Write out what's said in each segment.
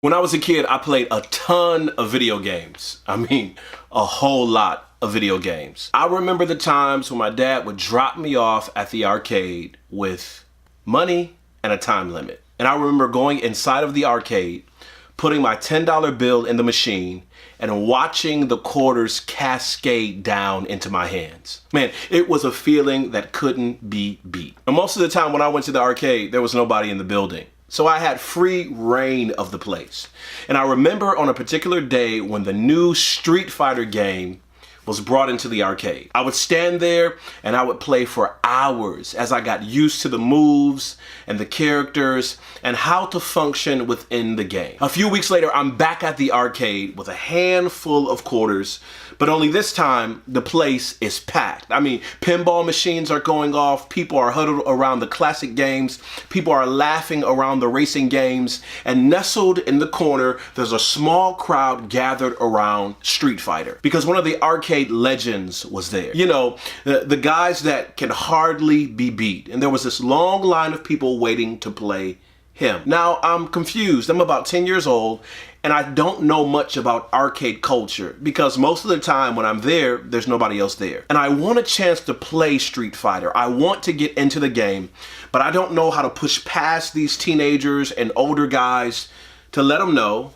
When I was a kid, I played a ton of video games. I mean, a whole lot of video games. I remember the times when my dad would drop me off at the arcade with money and a time limit. And I remember going inside of the arcade, putting my $10 bill in the machine, and watching the quarters cascade down into my hands. Man, it was a feeling that couldn't be beat. And most of the time when I went to the arcade, there was nobody in the building. So I had free reign of the place. And I remember on a particular day when the new Street Fighter game was brought into the arcade. I would stand there and I would play for hours as I got used to the moves and the characters and how to function within the game. A few weeks later, I'm back at the arcade with a handful of quarters, but only this time the place is packed. I mean, pinball machines are going off, people are huddled around the classic games, people are laughing around the racing games, and nestled in the corner, there's a small crowd gathered around Street Fighter. Because one of the arcade legends was there. You know, the guys that can hardly be beat. And there was this long line of people waiting to play him. Now, I'm confused. I'm about 10 years old and I don't know much about arcade culture because most of the time when I'm there, there's nobody else there. And I want a chance to play Street Fighter. I want to get into the game, but I don't know how to push past these teenagers and older guys to let them know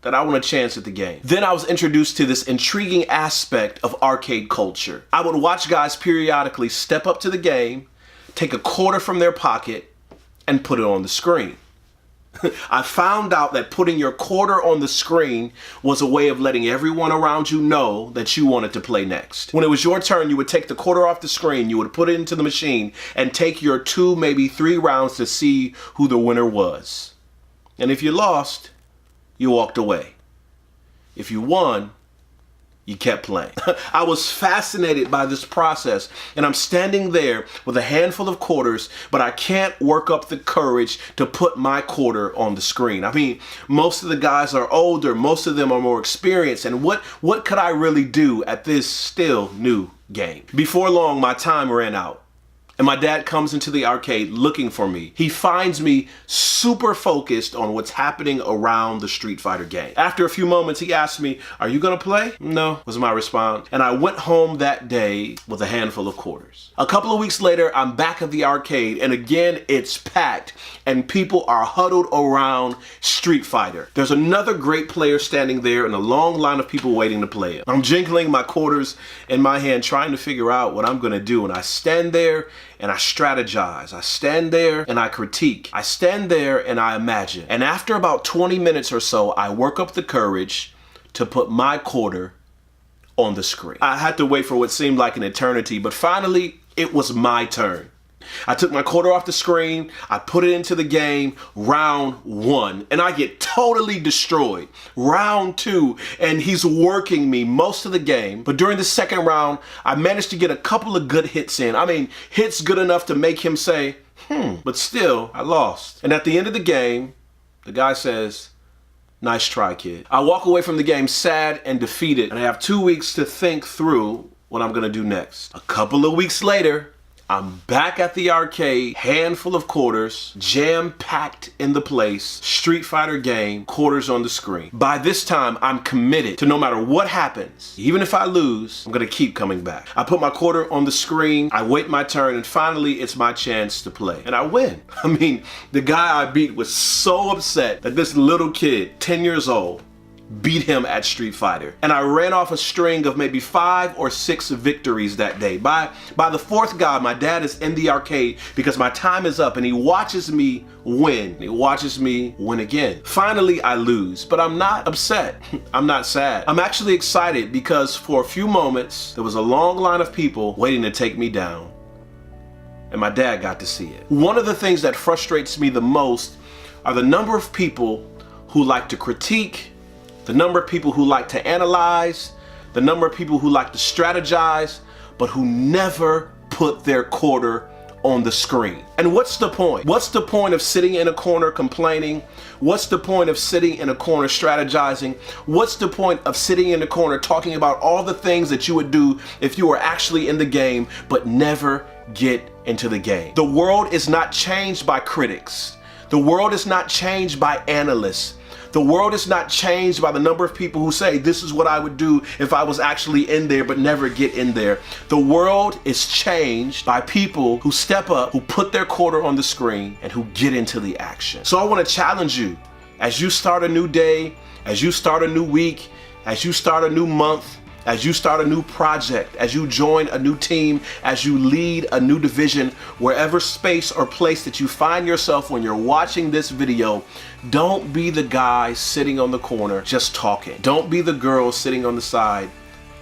that I want a chance at the game. Then I was introduced to this intriguing aspect of arcade culture. I would watch guys periodically step up to the game, take a quarter from their pocket, and put it on the screen. I found out that putting your quarter on the screen was a way of letting everyone around you know that you wanted to play next. When it was your turn, you would take the quarter off the screen, you would put it into the machine, and take your 2, maybe 3 rounds to see who the winner was. And if you lost, you walked away. If you won, you kept playing. I was fascinated by this process, and I'm standing there with a handful of quarters, but I can't work up the courage to put my quarter on the screen. I mean, most of the guys are older, most of them are more experienced, and what could I really do at this still new game? Before long, my time ran out. And my dad comes into the arcade looking for me. He finds me super focused on what's happening around the Street Fighter game. After a few moments, he asked me, "Are you gonna play?" "No," was my response. And I went home that day with a handful of quarters. A couple of weeks later, I'm back at the arcade, and again, it's packed, and people are huddled around Street Fighter. There's another great player standing there and a long line of people waiting to play him. I'm jingling my quarters in my hand, trying to figure out what I'm gonna do, and I stand there and I strategize. I stand there and I critique. I stand there and I imagine. And after about 20 minutes or so, I work up the courage to put my quarter on the screen. I had to wait for what seemed like an eternity, but finally it was my turn. I took my quarter off the screen, I put it into the game, round 1, and I get totally destroyed. Round 2, and he's working me most of the game, but during the second round, I managed to get a couple of good hits in. I mean, hits good enough to make him say, but still, I lost. And at the end of the game, the guy says, "Nice try, kid." I walk away from the game sad and defeated, and I have 2 weeks to think through what I'm gonna do next. A couple of weeks later, I'm back at the arcade, handful of quarters, jam-packed in the place, Street Fighter game, quarters on the screen. By this time, I'm committed to no matter what happens, even if I lose, I'm gonna keep coming back. I put my quarter on the screen, I wait my turn, and finally it's my chance to play. And I win. I mean, the guy I beat was so upset that this little kid, 10 years old, beat him at Street Fighter. And I ran off a string of maybe 5 or 6 victories that day. By the 4th guy, my dad is in the arcade because my time is up and he watches me win. He watches me win again. Finally, I lose, but I'm not upset. I'm not sad. I'm actually excited because for a few moments, there was a long line of people waiting to take me down. And my dad got to see it. One of the things that frustrates me the most are the number of people who like to critique, the number of people who like to analyze, the number of people who like to strategize, but who never put their quarter on the screen. And what's the point? What's the point of sitting in a corner complaining? What's the point of sitting in a corner strategizing? What's the point of sitting in the corner talking about all the things that you would do if you were actually in the game, but never get into the game? The world is not changed by critics. The world is not changed by analysts. The world is not changed by the number of people who say, this is what I would do if I was actually in there, but never get in there. The world is changed by people who step up, who put their quarter on the screen, and who get into the action. So I want to challenge you as you start a new day, as you start a new week, as you start a new month, as you start a new project, as you join a new team, as you lead a new division, wherever space or place that you find yourself when you're watching this video, don't be the guy sitting on the corner just talking. Don't be the girl sitting on the side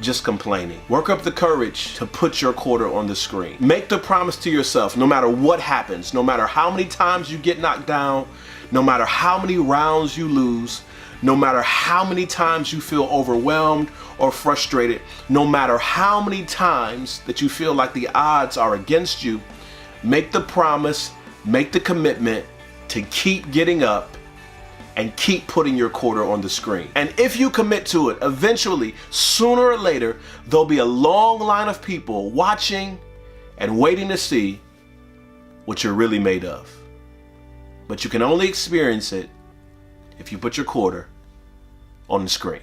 just complaining. Work up the courage to put your quarter on the screen. Make the promise to yourself, no matter what happens, no matter how many times you get knocked down, no matter how many rounds you lose, no matter how many times you feel overwhelmed or frustrated, no matter how many times that you feel like the odds are against you, make the promise, make the commitment to keep getting up and keep putting your quarter on the screen. And if you commit to it, eventually, sooner or later, there'll be a long line of people watching and waiting to see what you're really made of. But you can only experience it if you put your quarter on the screen.